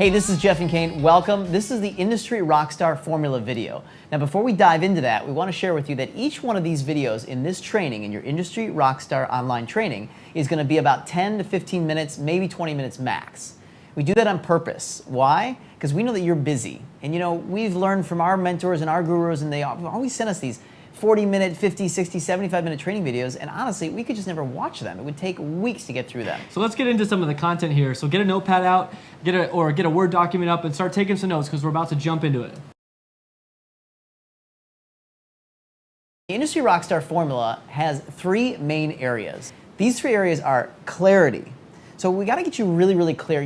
Hey, this is Jeff and Kane. Welcome. This is the Industry Rockstar Formula video. Now, before we dive into that, we want to share with you that each one of these videos in this training, in your Industry Rockstar online training, is going to be about 10 to 15 minutes, maybe 20 minutes max. We do that on purpose. Why? Because we know that you're busy. And we've learned from our mentors and our gurus, and they always send us these 40-minute, 50, 60, 75-minute training videos, and honestly, we could just never watch them. It would take weeks to get through them. So let's get into some of the content here. So get a notepad out, get a Word document up, and start taking some notes because we're about to jump into it. The Industry Rockstar Formula has three main areas. These three areas are clarity. So we got to get you really, really clear.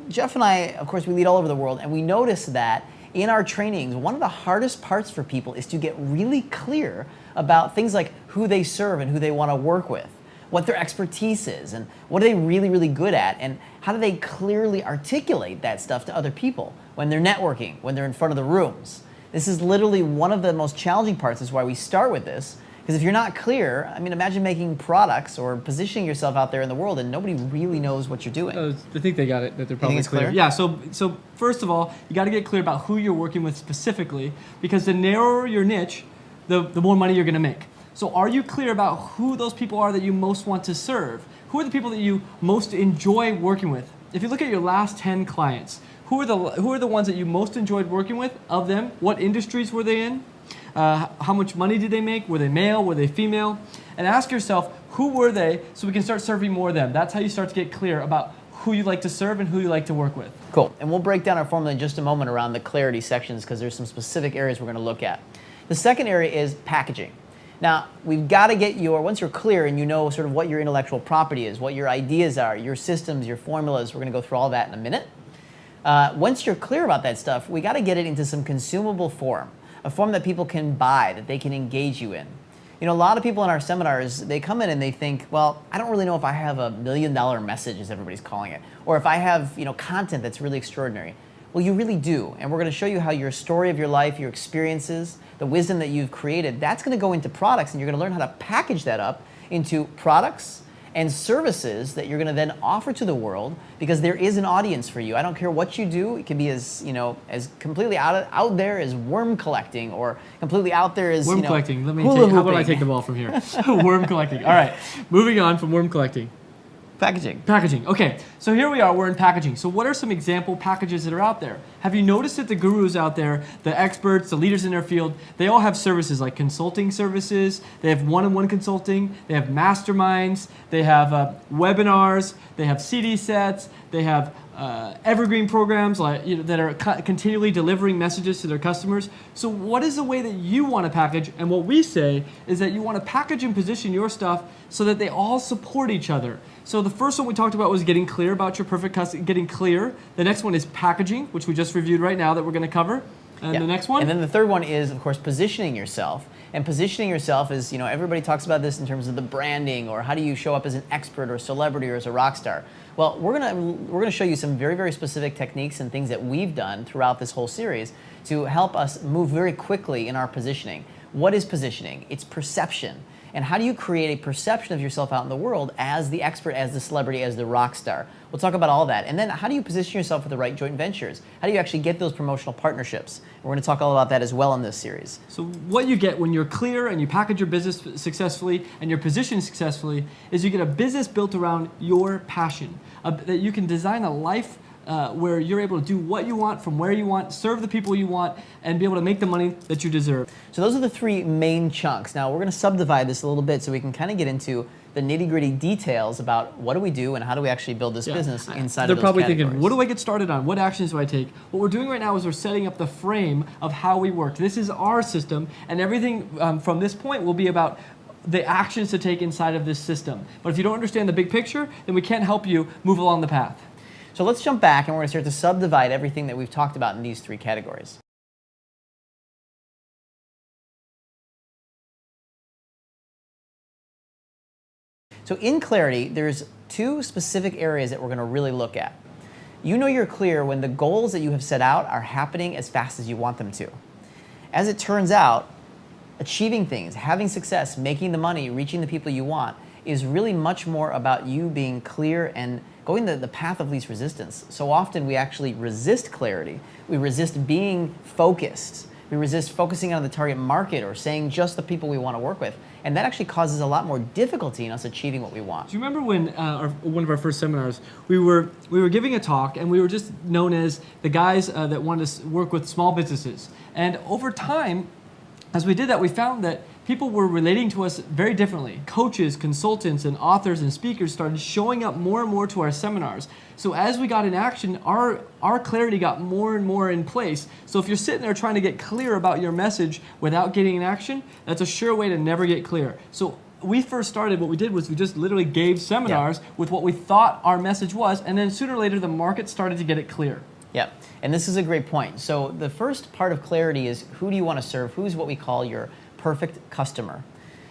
Jeff and I, of course, we lead all over the world, and we notice that in our trainings, one of the hardest parts for people is to get really clear about things like who they serve and who they want to work with, what their expertise is, and what are they really, really good at, and how do they clearly articulate that stuff to other people when they're networking, when they're in front of the rooms. This is literally one of the most challenging parts. Is why we start with this. Because if you're not clear, imagine making products or positioning yourself out there in the world and nobody really knows what you're doing. I think they got it, that they're probably clear. Yeah, so first of all, you got to get clear about who you're working with specifically, because the narrower your niche, the more money you're going to make. So are you clear about who those people are that you most want to serve? Who are the people that you most enjoy working with? If you look at your last 10 clients, who are the ones that you most enjoyed working with? Of them, what industries were they in? How much money did they make? Were they male? Were they female? And ask yourself, who were they, so we can start serving more of them. That's how you start to get clear about who you like to serve and who you like to work with. Cool. And we'll break down our formula in just a moment around the clarity sections because there's some specific areas we're going to look at. The second area is packaging. Now, we've got to get once you're clear and you know sort of what your intellectual property is, what your ideas are, your systems, your formulas, we're going to go through all that in a minute. Once you're clear about that stuff, we got to get it into some consumable form. A form that people can buy, that they can engage you in. A lot of people in our seminars, they come in and they think, well, I don't really know if I have a $1 million message, as everybody's calling it, or if I have content that's really extraordinary. Well, you really do, and we're going to show you how your story of your life, your experiences, the wisdom that you've created, that's going to go into products, and you're going to learn how to package that up into products and services that you're going to then offer to the world, because there is an audience for you. I don't care what you do. It can be as as completely out there as worm collecting, or completely out there as worm collecting. How about I take the ball from here? Worm collecting. All right, moving on from worm collecting. Packaging. Okay, so here we are, we're in packaging. So what are some example packages that are out there? Have you noticed that the gurus out there, the experts, the leaders in their field, they all have services like consulting services, they have one-on-one consulting, they have masterminds, they have webinars, they have CD sets, they have evergreen programs that are continually delivering messages to their customers. So what is the way that you want to package? And what we say is that you want to package and position your stuff so that they all support each other. So the first one we talked about was getting clear about your perfect customer, getting clear. The next one is packaging, which we just reviewed right now that we're going to cover. And the next one? And then the third one is, of course, positioning yourself. And positioning yourself is, everybody talks about this in terms of the branding, or how do you show up as an expert or a celebrity or as a rock star. Well, we're gonna show you some very, very specific techniques and things that we've done throughout this whole series to help us move very quickly in our positioning. What is positioning? It's perception. And how do you create a perception of yourself out in the world as the expert, as the celebrity, as the rock star? We'll talk about all that. And then how do you position yourself for the right joint ventures? How do you actually get those promotional partnerships? We're going to talk all about that as well in this series. So what you get when you're clear and you package your business successfully and you're positioned successfully is you get a business built around your passion, that you can design a life where you're able to do what you want from where you want, serve the people you want, and be able to make the money that you deserve. So those are the three main chunks. Now we're going to subdivide this a little bit so we can kind of get into the nitty-gritty details about what do we do and how do we actually build this business inside of those categories. They're probably thinking, what do I get started on? What actions do I take? What we're doing right now is we're setting up the frame of how we work. This is our system, and everything from this point will be about the actions to take inside of this system. But if you don't understand the big picture, then we can't help you move along the path. So let's jump back and we're going to start to subdivide everything that we've talked about in these three categories. So in clarity, there's two specific areas that we're going to really look at. You're clear when the goals that you have set out are happening as fast as you want them to. As it turns out, achieving things, having success, making the money, reaching the people you want is really much more about you being clear and going the path of least resistance. So often we actually resist clarity. We resist being focused. We resist focusing on the target market or saying just the people we want to work with. And that actually causes a lot more difficulty in us achieving what we want. Do you remember when one of our first seminars, we were giving a talk, and we were just known as the guys that wanted to work with small businesses. And over time, as we did that, we found that people were relating to us very differently. Coaches, consultants, and authors and speakers started showing up more and more to our seminars. So as we got in action, our clarity got more and more in place. So if you're sitting there trying to get clear about your message without getting in action, that's a sure way to never get clear. So we first started, what we did was we just literally gave seminars with what we thought our message was, and then sooner or later the market started to get it clear. Yeah, and this is a great point. So the first part of clarity is, who do you want to serve? Who's what we call your perfect customer.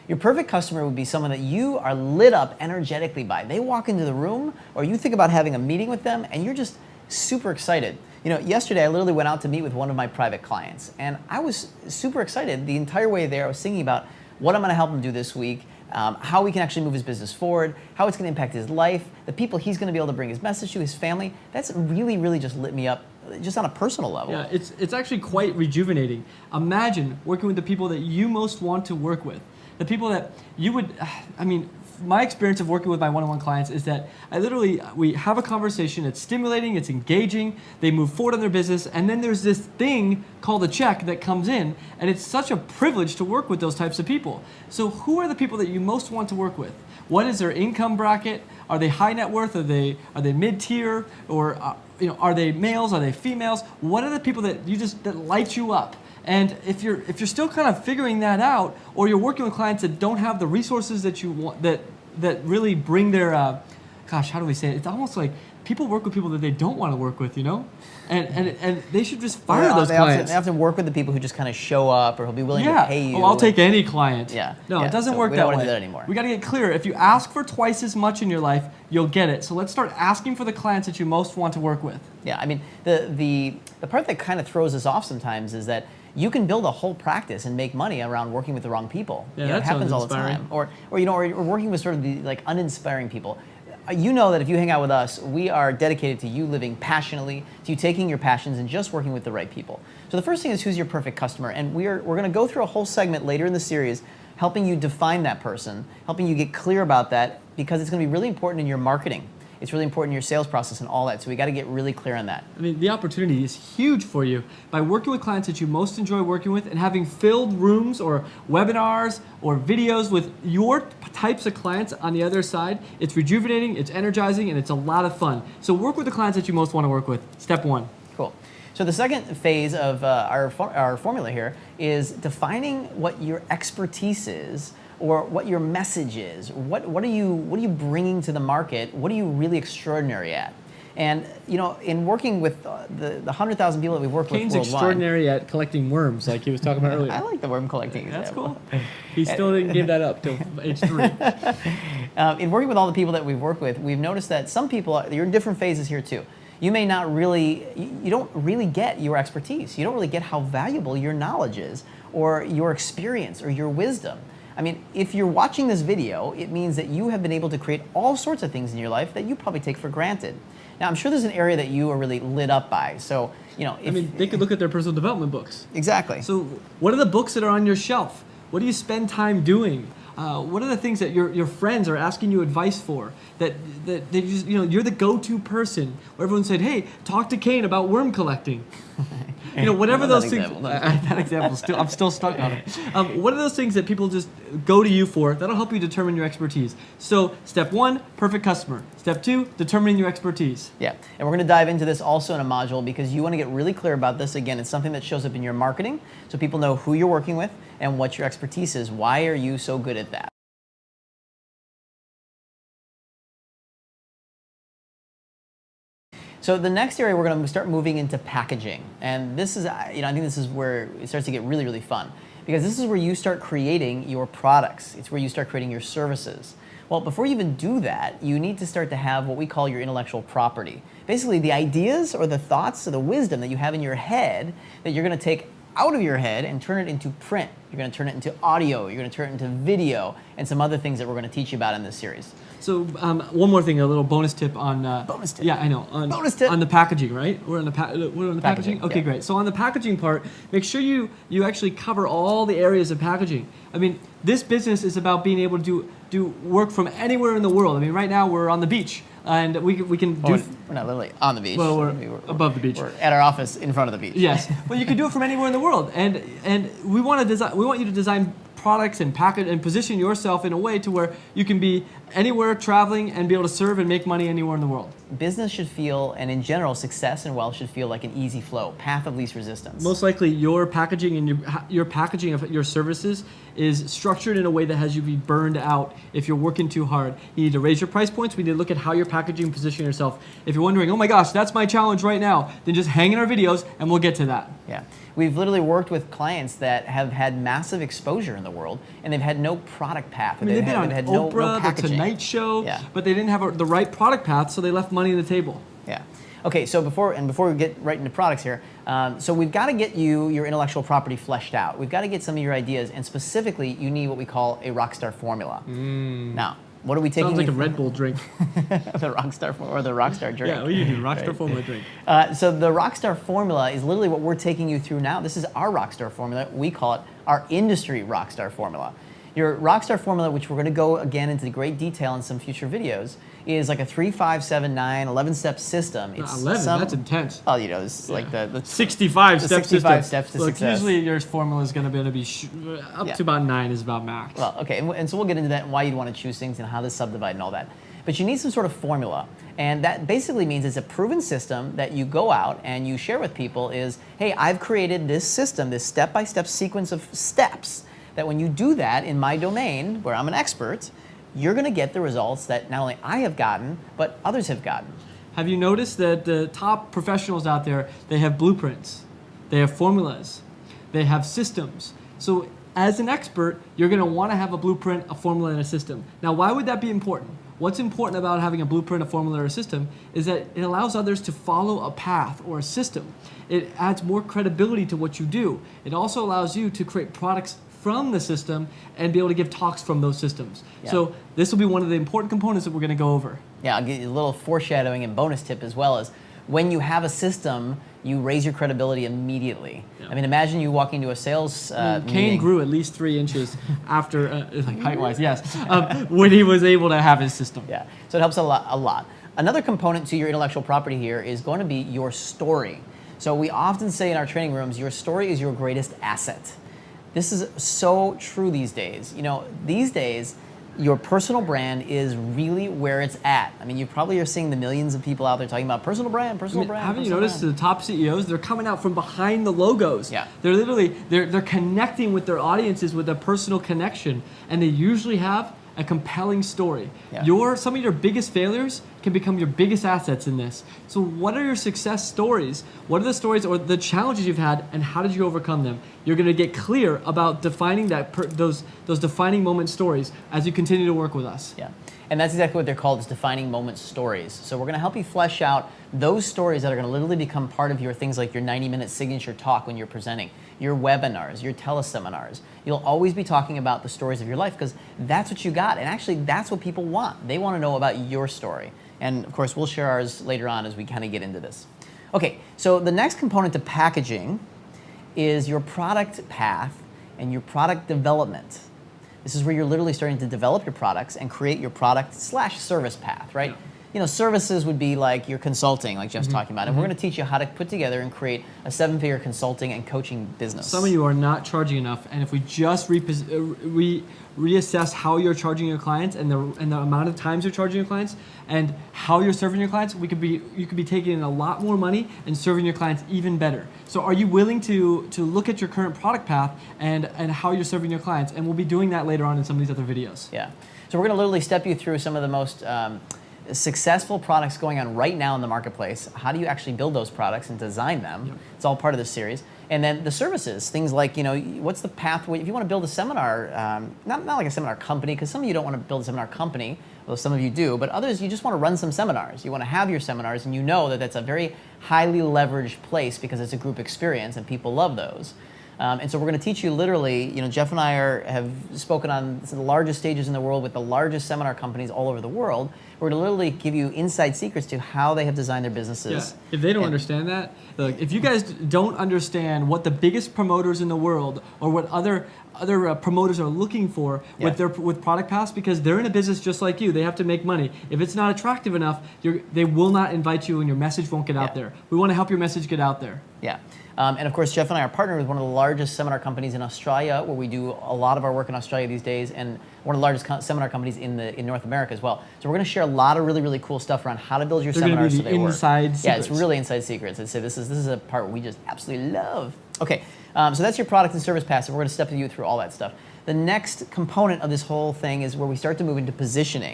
Your perfect customer would be someone that you are lit up energetically by. They walk into the room, or you think about having a meeting with them, and you're just super excited. You know, yesterday I literally went out to meet with one of my private clients, and I was super excited the entire way there. I was thinking about what I'm going to help him do this week, how we can actually move his business forward, how it's going to impact his life, the people he's going to be able to bring his message to, his family. That's really, really just lit me up, just on a personal level. Yeah, it's actually quite rejuvenating. Imagine working with the people that you most want to work with. The people that you would, I mean, my experience of working with my one-on-one clients is that we have a conversation, it's stimulating, it's engaging, they move forward on their business, and then there's this thing called a check that comes in, and it's such a privilege to work with those types of people. So who are the people that you most want to work with? What is their income bracket? Are they high net worth? Are they mid-tier? Or are they males? Are they females? What are the people that light you up? And if you're still kind of figuring that out, or you're working with clients that don't have the resources that you want, that really bring their, how do we say it? It's almost like people work with people that they don't want to work with, you know? And they should just fire those clients. They often work with the people who just kind of show up, or who'll be willing to pay you. Oh, I'll take any client. Yeah. No, it doesn't work that way. We don't want to do that anymore. We got to get clear. If you ask for twice as much in your life, you'll get it. So let's start asking for the clients that you most want to work with. Yeah, I mean, the part that kind of throws us off sometimes is that you can build a whole practice and make money around working with the wrong people. Yeah, that it happens all the time. Or working with sort of the like uninspiring people. You know that if you hang out with us, we are dedicated to you living passionately, to you taking your passions and just working with the right people. So the first thing is, who's your perfect customer? And we're going to go through a whole segment later in the series helping you define that person, helping you get clear about that, because it's going to be really important in your marketing. It's really important in your sales process and all that. So we got to get really clear on that. I mean, the opportunity is huge for you by working with clients that you most enjoy working with, and having filled rooms or webinars or videos with your types of clients on the other side. It's rejuvenating, it's energizing, and it's a lot of fun. So work with the clients that you most want to work with. Step one. Cool. So the second phase of our formula here is defining what your expertise is, or what your message is. What are you bringing to the market? What are you really extraordinary at? And in working with the 100,000 people that we've worked Kane's with worldwide, extraordinary at collecting worms, like he was talking about earlier. I like the worm collecting. That's cool. He still didn't give that up till age 3. In working with all the people that we've worked with, we've noticed that some people, you're in different phases here too. You may not really, you don't really get your expertise. You don't really get how valuable your knowledge is, or your experience, or your wisdom. I mean, if you're watching this video, it means that you have been able to create all sorts of things in your life that you probably take for granted. Now, I'm sure there's an area that you are really lit up by. So, they could look at their personal development books. Exactly. So, what are the books that are on your shelf? What do you spend time doing? What are the things that your friends are asking you advice for? That they just, you're the go-to person. Where everyone said, "Hey, talk to Kane about worm collecting." Whatever those things. That example, I'm still stuck on it. What are those things that people just go to you for? That'll help you determine your expertise. So, step 1, perfect customer. Step 2, determining your expertise. Yeah, and we're going to dive into this also in a module, because you want to get really clear about this. Again, it's something that shows up in your marketing, so people know who you're working with and what your expertise is. Why are you so good at that? So the next area, we're going to start moving into packaging. And this is, I think this is where it starts to get really, really fun, because this is where you start creating your products. It's where you start creating your services. Well, before you even do that, you need to start to have what we call your intellectual property. Basically, the ideas or the thoughts or the wisdom that you have in your head that you're going to take out of your head and turn it into print. You're going to turn it into audio. You're going to turn it into video and some other things that we're going to teach you about in this series. So one more thing, a little bonus tip on. Bonus tip. Yeah, I know. Bonus tip. On the packaging, right? We're on the packaging. Okay, yeah. great. So on the packaging part, make sure you actually cover all the areas of packaging. I mean, this business is about being able to do work from anywhere in the world. I mean, right now we're on the beach, and we can do. We're not literally on the beach. Well, we're above the beach. We're at our office in front of the beach. Yes, but you can do it from anywhere in the world, and we want to design. We want you to design products and package and position yourself in a way to where you can be anywhere traveling and be able to serve and make money anywhere in the world. Business should feel, and in general, success and wealth should feel like an easy flow, path of least resistance. Most likely, your packaging and your packaging of your services is structured in a way that has you be burned out if you're working too hard. You need to raise your price points. We need to look at how you're packaging and positioning yourself. If you're wondering, oh my gosh, that's my challenge right now, then just hang in our videos and we'll get to that. Yeah. We've literally worked with clients that have had massive exposure in the world, and they've had no product path. I mean, they've been on had Oprah, no The packaging. Tonight Show, Yeah. but they didn't have the right product path, so they left money on the table. Yeah. Okay, so before we get right into products here, so we've got to get your intellectual property fleshed out. We've got to get some of your ideas, and specifically, you need what we call a Rockstar formula. Now, what are we taking? Sounds like a Red Bull drink. The Rockstar or the Rockstar drink. Yeah, we do Rockstar formula drink. So the Rockstar formula is literally what we're taking you through now. This is our Rockstar formula. We call it our industry Rockstar formula. Your Rockstar formula, which we're going to go again into great detail in some future videos, is like a 3, 5, 7, 9, 11-step system. It's 11, that's intense. Oh, you know, it's like the 65 the step 65 system. steps to Look, success. usually your formula is going to be up Yeah. to about 9 is about max. Well, okay, and so we'll get into that and why you'd want to choose things and how to subdivide and all that. But you need some sort of formula. And that basically means it's a proven system that you go out and you share with people is, hey, I've created this system, this step-by-step sequence of steps that when you do that in my domain, where I'm an expert, you're going to get the results that not only I have gotten, but others have gotten. Have you noticed that the top professionals out there, they have blueprints, they have formulas, they have systems. So as an expert, you're going to want to have a blueprint, a formula, and a system. Now, why would that be important? What's important about having a blueprint, a formula, or a system is that it allows others to follow a path or a system. It adds more credibility to what you do. It also allows you to create products from the system and be able to give talks from those systems. Yeah. So this will be one of the important components that we're going to go over. Yeah, I'll give you a little foreshadowing and bonus tip as well as when you have a system, you raise your credibility immediately. Yeah. I mean, imagine you walk into a sales Kane meeting. grew at least 3 inches after, like height-wise, yes, when he was able to have his system. Yeah, so it helps a lot. Another component to your intellectual property here is going to be your story. So we often say in our training rooms, your story is your greatest asset. This is so true these days. You know, these days, your personal brand is really where it's at. I mean, you probably are seeing the millions of people out there talking about personal brand, personal brand. Haven't you personal noticed brand. the top CEOs? They're coming out from behind the logos. Yeah. They're literally they're connecting with their audiences with a personal connection, and they usually have a compelling story. Yeah. Some of your biggest failures can become your biggest assets in this. So what are your success stories? What are the stories or the challenges you've had, and how did you overcome them? You're going to get clear about defining those defining moment stories as you continue to work with us. Yeah, and that's exactly what they're called, is defining moment stories. So we're going to help you flesh out those stories that are going to literally become part of your things like your 90-minute signature talk when you're presenting, your webinars, your teleseminars. You'll always be talking about the stories of your life because that's what you got, and actually that's what people want. They want to know about your story. And of course, we'll share ours later on as we kind of get into this. Okay, so the next component to packaging is your product path and your product development. This is where you're literally starting to develop your products and create your product/service path, right? Yeah. You know, services would be like your consulting, like Jeff's talking about, and we're going to teach you how to put together and create a 7-figure consulting and coaching business. Some of you are not charging enough, and if we just reassess how you're charging your clients and the amount of times you're charging your clients and how you're serving your clients, you could be taking in a lot more money and serving your clients even better. So are you willing to look at your current product path and how you're serving your clients? And we'll be doing that later on in some of these other videos. Yeah. So we're going to literally step you through some of the most successful products going on right now in the marketplace. How do you actually build those products and design them? Yep. It's all part of this series. And then the services, things like, you know, what's the pathway? If you want to build a seminar, not like a seminar company, because some of you don't want to build a seminar company, well, some of you do, but others, you just want to run some seminars. You want to have your seminars, and you know that that's a very highly leveraged place because it's a group experience, and people love those. And so we're going to teach you literally, Jeff and I have spoken on some of the largest stages in the world with the largest seminar companies all over the world. We're going to literally give you inside secrets to how they have designed their businesses. Yeah. If they don't understand that, look, if you guys don't understand what the biggest promoters in the world or what other promoters are looking for with Product Pass, because they're in a business just like you, they have to make money. If it's not attractive enough, they will not invite you and your message won't get out there. We want to help your message get out there. Yeah. And of course, Jeff and I are partnered with one of the largest seminar companies in Australia, where we do a lot of our work in Australia these days, and one of the largest seminar companies in North America as well. So we're going to share a lot of really, really cool stuff around how to build your seminars so they work. Inside secrets. Yeah, it's really inside secrets. I'd say this is a part we just absolutely love. Okay, so that's your product and service pass, and we're going to step you through all that stuff. The next component of this whole thing is where we start to move into positioning.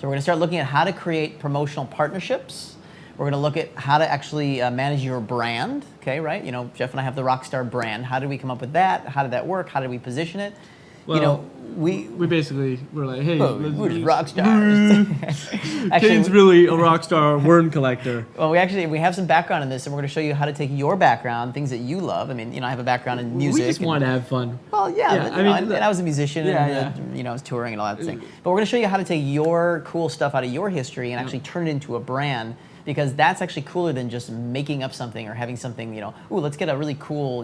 So we're going to start looking at how to create promotional partnerships. We're going to look at how to actually manage your brand. Okay, right? Jeff and I have the Rockstar brand. How did we come up with that? How did that work? How did we position it? Well, we basically were like, hey, we're just rock stars. Kane's really a rock star worm collector. Well, we have some background in this, and we're going to show you how to take your background, things that you love. I mean, I have a background in music. We just want to have fun. Well, yeah, but, I was a musician, and I was touring and all that thing. But we're going to show you how to take your cool stuff out of your history and actually turn it into a brand. Because that's actually cooler than just making up something or having something, ooh, let's get a really cool,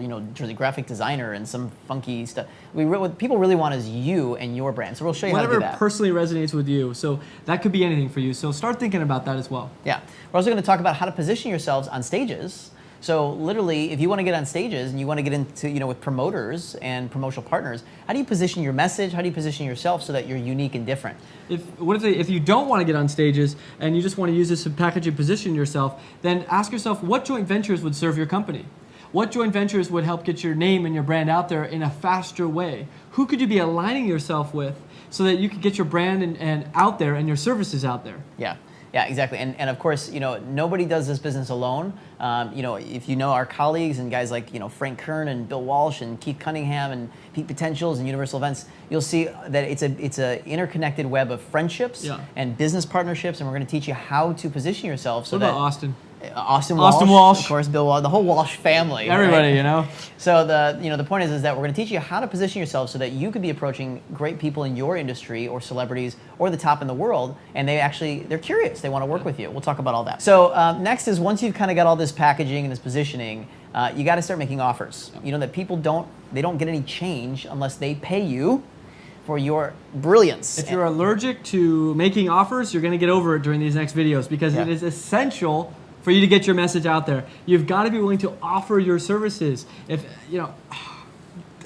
graphic designer and some funky stuff. What people really want is you and your brand. So we'll show you how to do that. Whatever personally resonates with you. So that could be anything for you. So start thinking about that as well. Yeah. We're also going to talk about how to position yourselves on stages. So literally, if you want to get on stages and you want to get into, with promoters and promotional partners, how do you position your message? How do you position yourself so that you're unique and different? If you don't want to get on stages and you just want to use this to package and position yourself, then ask yourself, what joint ventures would serve your company? What joint ventures would help get your name and your brand out there in a faster way? Who could you be aligning yourself with so that you could get your brand and out there and your services out there? Yeah. Yeah, exactly. And of course, nobody does this business alone. If you know our colleagues and guys like, Frank Kern and Bill Walsh and Keith Cunningham and Peak Potentials and Universal Events, you'll see that it's a interconnected web of friendships and business partnerships, and we're going to teach you how to position yourself so what about Austin? Austin Walsh, of course, Bill Walsh, the whole Walsh family. Everybody, right? So the point is that we're going to teach you how to position yourself so that you could be approaching great people in your industry or celebrities or the top in the world, and they're curious, they want to work with you. We'll talk about all that. So next is, once you've kind of got all this packaging and this positioning, you got to start making offers. That people don't get any change unless they pay you for your brilliance. If you're allergic to making offers, you're going to get over it during these next videos, because it is essential for you to get your message out there. You've got to be willing to offer your services.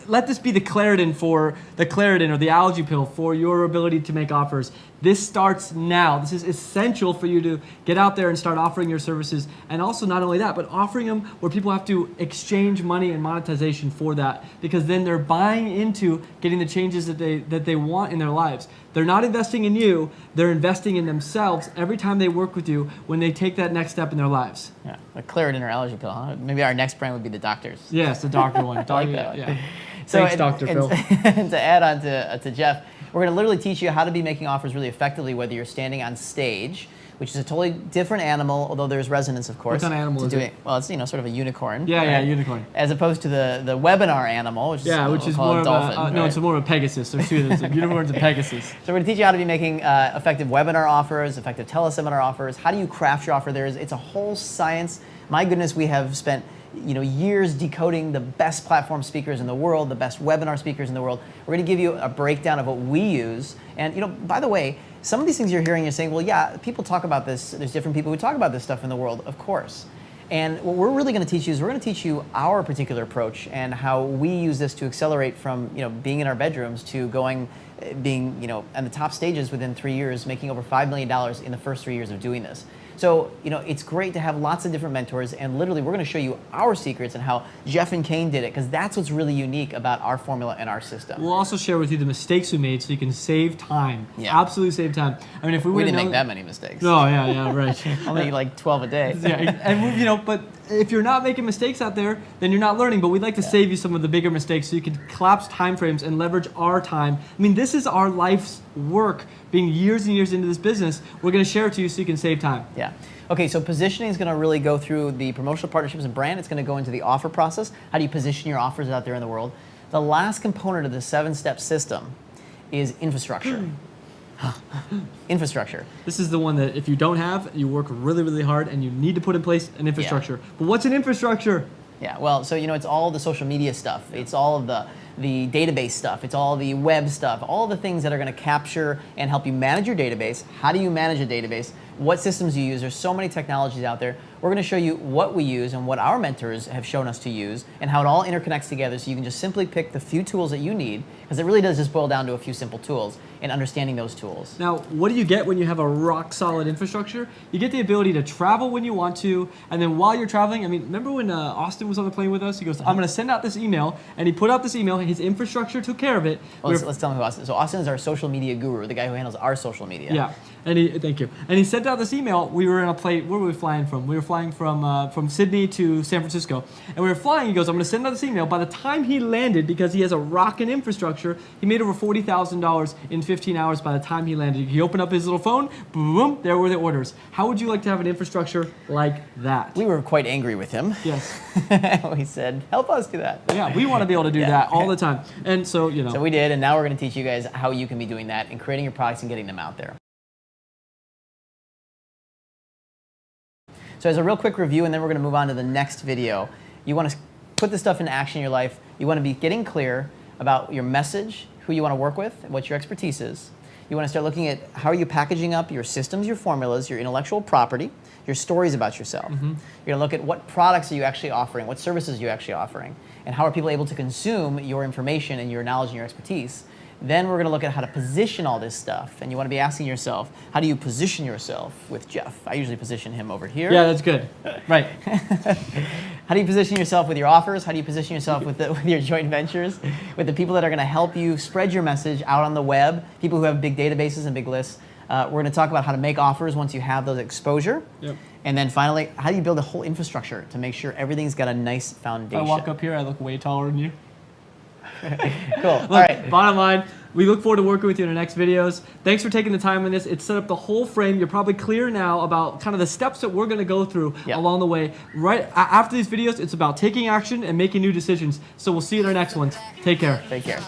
Let this be the Claritin or the allergy pill for your ability to make offers. This starts now. This is essential for you to get out there and start offering your services. And also, not only that, but offering them where people have to exchange money and monetization for that, because then they're buying into getting the changes that they want in their lives. They're not investing in you, they're investing in themselves every time they work with you when they take that next step in their lives. Yeah, a Claritin or allergy pill, huh? Maybe our next brand would be the doctors. Yes, the doctor one. I like that. Yeah. So, thanks, Dr. Phil. And to add on to Jeff, we're going to literally teach you how to be making offers really effectively, whether you're standing on stage, which is a totally different animal, although there's resonance, of course. What kind of animal is it? Well, it's sort of a unicorn. Yeah, unicorn. As opposed to the webinar animal, which is more of a dolphin. No, it's more of a Pegasus. There's two. There's a unicorn's a Pegasus. So we're going to teach you how to be making effective webinar offers, effective teleseminar offers. How do you craft your offer? It's a whole science. My goodness, we have spent years decoding the best platform speakers in the world, the best webinar speakers in the world. We're going to give you a breakdown of what we use. And by the way, some of these things you're hearing, you're saying, well, yeah, people talk about this. There's different people who talk about this stuff in the world, of course. And what we're really going to teach you is we're going to teach you our particular approach and how we use this to accelerate from being in our bedrooms to being on the top stages within 3 years, making over $5 million in the first 3 years of doing this. So, it's great to have lots of different mentors, and literally we're going to show you our secrets and how Jeff and Kane did it, because that's what's really unique about our formula and our system. We'll also share with you the mistakes we made so you can save time. Yeah. Absolutely save time. I mean, if we didn't make that many mistakes. No, yeah, right. Only like 12 a day. Yeah, and but if you're not making mistakes out there, then you're not learning. But we'd like to save you some of the bigger mistakes so you can collapse time frames and leverage our time. I mean, this is our life's work, being years and years into this business. We're going to share it to you so you can save time. Yeah. Okay, so positioning is going to really go through the promotional partnerships and brand. It's going to go into the offer process. How do you position your offers out there in the world? The last component of the 7-step system is infrastructure. Infrastructure. This is the one that if you don't have, you work really, really hard and you need to put in place an infrastructure. But what's an infrastructure? Yeah, well, so it's all the social media stuff. It's all of the database stuff. It's all the web stuff. All the things that are going to capture and help you manage your database. How do you manage a database? What systems you use? There's so many technologies out there. We're going to show you what we use and what our mentors have shown us to use and how it all interconnects together so you can just simply pick the few tools that you need, because it really does just boil down to a few simple tools and understanding those tools. Now, what do you get when you have a rock solid infrastructure? You get the ability to travel when you want to, and then while you're traveling, I mean, remember when Austin was on the plane with us? He goes, I'm going to send out this email, and he put out this email, his infrastructure took care of it. Well, let's tell him who Austin is. So Austin is our social media guru, the guy who handles our social media. Yeah, and thank you. And he sent out this email. We were in a plane. Where were we flying from? We were flying from Sydney to San Francisco, and we were flying. He goes, I'm going to send out this email. By the time he landed, because he has a rockin' infrastructure, he made over $40,000 in 15 hours. By the time he landed, he opened up his little phone. Boom, there were the orders. How would you like to have an infrastructure like that? We were quite angry with him. Yes. We said, help us do that. Yeah, we want to be able to do that all the time. And so, So we did, and now we're going to teach you guys how you can be doing that and creating your products and getting them out there. So as a real quick review, and then we're going to move on to the next video, you want to put this stuff into action in your life. You want to be getting clear about your message, who you want to work with, what your expertise is. You want to start looking at how are you packaging up your systems, your formulas, your intellectual property, your stories about yourself. You're going to look at what products are you actually offering, what services are you actually offering, and how are people able to consume your information and your knowledge and your expertise. Then we're going to look at how to position all this stuff. And you want to be asking yourself, how do you position yourself with Jeff? I usually position him over here. Yeah, that's good. Right. How do you position yourself with your offers? How do you position yourself with your joint ventures? With the people that are going to help you spread your message out on the web, people who have big databases and big lists. We're going to talk about how to make offers once you have those exposure. Yep. And then finally, how do you build a whole infrastructure to make sure everything's got a nice foundation? I walk up here, I look way taller than you. Cool. All right. Bottom line, we look forward to working with you in the next videos. Thanks for taking the time on this. It set up the whole frame. You're probably clear now about kind of the steps that we're going to go through along the way. Right after these videos, it's about taking action and making new decisions. So we'll see you in our next ones. Take care. Take care.